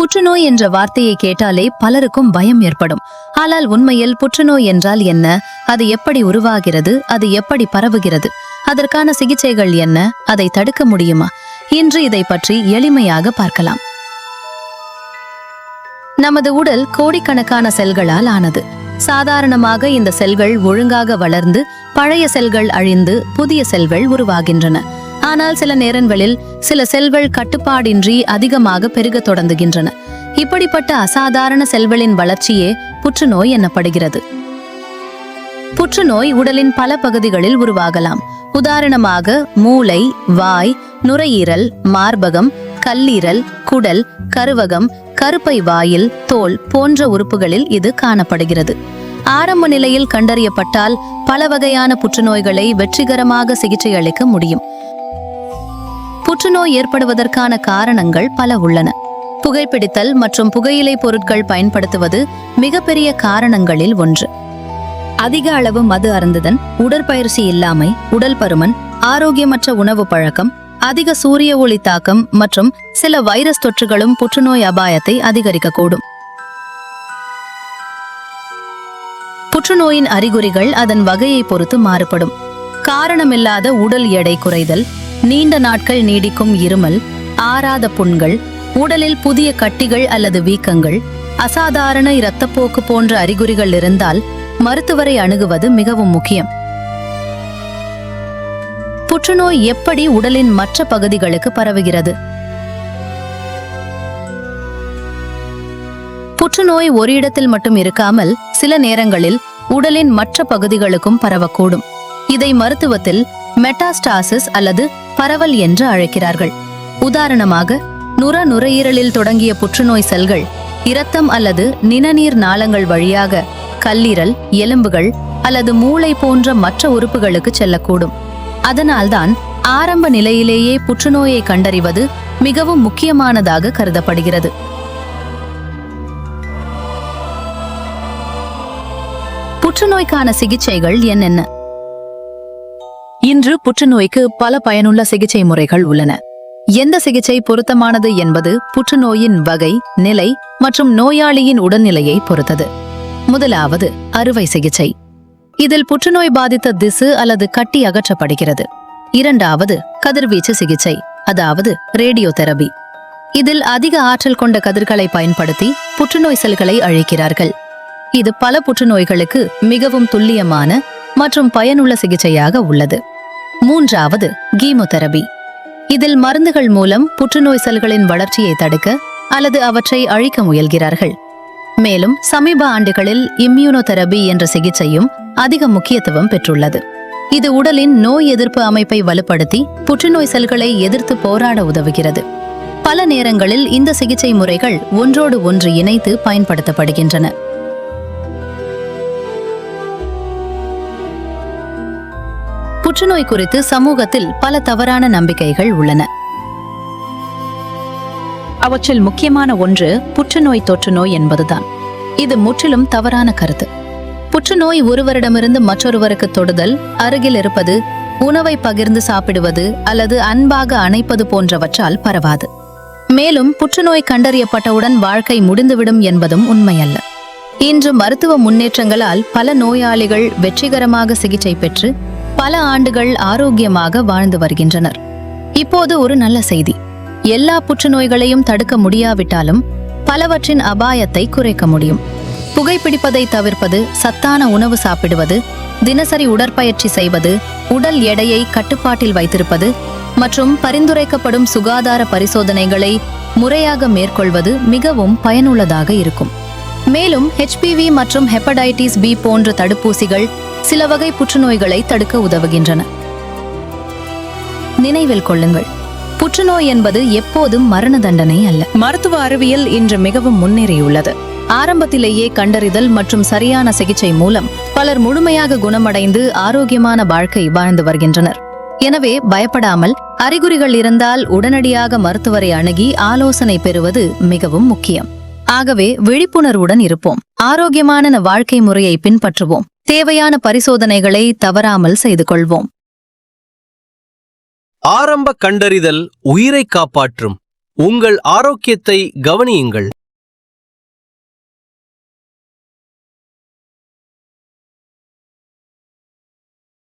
புற்றுநோய் என்ற வார்த்தையை கேட்டாலே பலருக்கும் பயம் ஏற்படும். ஆனால் உண்மையில் புற்றுநோய் என்றால் என்ன, அது எப்படி உருவாகிறது, அது எப்படி பரவுகிறது, அதற்கான சிகிச்சைகள் என்ன, அதை தடுக்க முடியுமா? இன்று இதை பற்றி எளிமையாக பார்க்கலாம். நமது உடல் கோடிக்கணக்கான செல்களால் ஆனது. சாதாரணமாக இந்த செல்கள் ஒழுங்காக வளர்ந்து பழைய செல்கள் அழிந்து புதிய செல்கள் உருவாகின்றன. ஆனால் சில நேரங்களில் சில செல்கள் கட்டுப்பாடின்றி அதிகமாக பெருக தொடங்குகின்றன. இப்படிப்பட்ட அசாதாரண செல்களின் வளர்ச்சியே புற்றுநோய் எனப்படுகிறது. புற்றுநோய் உடலின் பல பகுதிகளில் உருவாகலாம். உதாரணமாக மூளை, வாய், நுரையீரல், மார்பகம், கல்லீரல், குடல், கருவகம், கருப்பை வாயில், தோல் போன்ற உறுப்புகளில் இது காணப்படுகிறது. ஆரம்ப நிலையில் கண்டறியப்பட்டால் பல வகையான புற்றுநோய்களை வெற்றிகரமாக சிகிச்சை அளிக்க முடியும். புற்றுநோய் ஏற்படுவதற்கான காரணங்கள் பல உள்ளன. புகைப்பிடித்தல் மற்றும் புகையிலை பொருட்கள் பயன்படுத்துவது மிகப்பெரிய காரணங்களில் ஒன்று. அதிக அளவு மது அருந்துதல், உடற்பயிற்சி இல்லாமை, உடல் பருமன், ஆரோக்கியமற்ற உணவு பழக்கம், அதிக சூரிய ஒளி தாக்கம் மற்றும் சில வைரஸ் தொற்றுகளும் புற்றுநோய் அபாயத்தை அதிகரிக்கக்கூடும். புற்றுநோயின் அறிகுறிகள் அதன் வகையை பொறுத்து மாறுபடும். காரணமில்லாத உடல் எடை குறைதல், நீண்ட நாட்கள் நீடிக்கும் இருமல், ஆறாத புண்கள், உடலில் புதிய கட்டிகள் அல்லது வீக்கங்கள், அசாதாரண இரத்தப்போக்கு போன்ற அறிகுறிகள் இருந்தால் மருத்துவரை அணுகுவது மிகவும் முக்கியம். புற்றுநோய் எப்படி உடலின் மற்ற பகுதிகளுக்கு பரவுகிறது? புற்றுநோய் ஒரு இடத்தில் மட்டும் இருக்காமல் சில நேரங்களில் உடலின் மற்ற பகுதிகளுக்கும் பரவக்கூடும். இதை மருத்துவத்தில் மெட்டாஸ்டாசிஸ் அல்லது பரவல் என்று அழைக்கிறார்கள். உதாரணமாக, நுரையீரலில் தொடங்கிய புற்றுநோய் செல்கள் இரத்தம் அல்லது நிணநீர் நாளங்கள் வழியாக கல்லீரல், எலும்புகள் அல்லது மூளை போன்ற மற்ற உறுப்புகளுக்கு செல்லக்கூடும். அதனால்தான் ஆரம்ப நிலையிலேயே புற்றுநோயை கண்டறிவது மிகவும் முக்கியமானதாக கருதப்படுகிறது. புற்றுநோய்க்கான சிகிச்சைகள் என்னென்ன? இன்று புற்றுநோய்க்கு பல பயனுள்ள சிகிச்சை முறைகள் உள்ளன. எந்த சிகிச்சை பொருத்தமானது என்பது புற்றுநோயின் வகை, நிலை மற்றும் நோயாளியின் உடல்நிலையை பொறுத்தது. முதலாவது அறுவை சிகிச்சை. இதில் புற்றுநோய் பாதித்த திசு அல்லது கட்டி அகற்றப்படுகிறது. இரண்டாவது கதிர்வீச்சு சிகிச்சை, அதாவது ரேடியோதெரபி. இதில் அதிக ஆற்றல் கொண்ட கதிர்களை பயன்படுத்தி புற்றுநோய் செல்களை அழிக்கிறார்கள். இது பல புற்றுநோய்களுக்கு மிகவும் துல்லியமான மற்றும் பயனுள்ள சிகிச்சையாக உள்ளது. மூன்றாவது கீமோதெரபி. இதில் மருந்துகள் மூலம் புற்றுநோய் செல்களின் வளர்ச்சியை தடுக்க அல்லது அவற்றை அழிக்க முயல்கிறார்கள். மேலும் சமீப ஆண்டுகளில் இம்யூனோதெரபி என்ற சிகிச்சையும் அதிக முக்கியத்துவம் பெற்றுள்ளது. இது உடலின் நோய் எதிர்ப்பு அமைப்பை வலுப்படுத்தி புற்றுநோய் செல்களை எதிர்த்து போராட உதவுகிறது. பல நேரங்களில் இந்த சிகிச்சை முறைகள் ஒன்றோடு ஒன்று இணைத்து பயன்படுத்தப்படுகின்றன. புற்றுநோய் குறித்து சமூகத்தில் பல தவறான நம்பிக்கைகள் உள்ளன. அவற்றில் முக்கியமான ஒன்று புற்றுநோய் தொற்றுநோய் என்பதுதான். இது முற்றிலும் தவறான கருத்து. புற்றுநோய் ஒருவரிடமிருந்து மற்றொருவருக்கு தொடுதல், அருகில் இருப்பது, உணவை பகிர்ந்து சாப்பிடுவது அல்லது அன்பாக அணைப்பது போன்றவற்றால் பரவாது. மேலும் புற்றுநோய் கண்டறியப்பட்டவுடன் வாழ்க்கை முடிந்துவிடும் என்பதும் உண்மையல்ல. இன்று மருத்துவ முன்னேற்றங்களால் பல நோயாளிகள் வெற்றிகரமாக சிகிச்சை பெற்று பல ஆண்டுகள் ஆரோக்கியமாக வாழ்ந்து வருகின்றனர். இப்போது ஒரு நல்ல செய்தி. எல்லா புற்றுநோய்களையும் தடுக்க முடியாவிட்டாலும் பலவற்றின் அபாயத்தை குறைக்க முடியும். புகைப்பிடிப்பதை தவிர்ப்பது, சத்தான உணவு சாப்பிடுவது, தினசரி உடற்பயிற்சி செய்வது, உடல் எடையை கட்டுப்பாட்டில் வைத்திருப்பது மற்றும் பரிந்துரைக்கப்படும் சுகாதார பரிசோதனைகளை முறையாக மேற்கொள்வது மிகவும் பயனுள்ளதாக இருக்கும். மேலும் HPV மற்றும் ஹெப்படைட்டிஸ் B போன்ற தடுப்பூசிகள் சில வகை புற்றுநோய்களை தடுக்க உதவுகின்றன. நினைவில் கொள்ளுங்கள், புற்றுநோய் என்பது எப்போதும் மரண தண்டனை அல்ல. மருத்துவ அறிவியல் இன்று மிகவும் முன்னேறியுள்ளது. ஆரம்பத்திலேயே கண்டறிதல் மற்றும் சரியான சிகிச்சை மூலம் பலர் முழுமையாக குணமடைந்து ஆரோக்கியமான வாழ்க்கை வாழ்ந்து வருகின்றனர். எனவே பயப்படாமல், அறிகுறிகள் இருந்தால் உடனடியாக மருத்துவரை அணுகி ஆலோசனை பெறுவது மிகவும் முக்கியம். ஆகவே விழிப்புணர்வுடன் இருப்போம். ஆரோக்கியமான வாழ்க்கை முறையை பின்பற்றுவோம். தேவையான பரிசோதனைகளை தவறாமல் செய்து கொள்வோம். ஆரம்ப கண்டறிதல் உயிரை காப்பாற்றும். உங்கள் ஆரோக்கியத்தை கவனியுங்கள்.